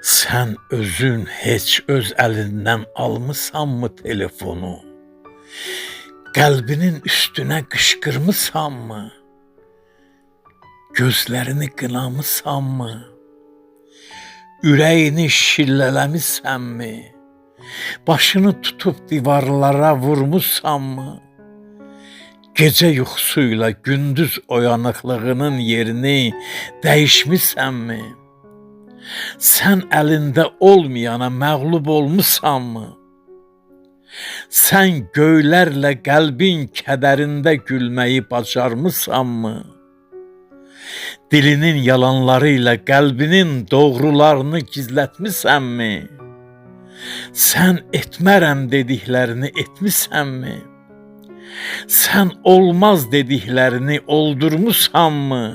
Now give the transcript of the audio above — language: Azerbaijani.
Sen özün heç öz əlindən almısanmı telefonu? Qəlbinin üstünə qışqırmısanmı? Gözlərini qınamısanmı? Ürəyini şillələmisənmi? Başını tutub divarlara vurmusanmı? Gecə yuxusuyla gündüz oyanıqlığının yerini dəyişmisənmi? Sən əlində olmayana məğlub olmusanmı? Sən göylərlə qəlbin kədərində gülməyi bacarmısanmı? Dilinin yalanlarıyla qəlbinin doğrularını gizlətmisənmi? Sən etmərəm dediklərini etmisənmi? Sən olmaz dediklərini oldurmusanmı?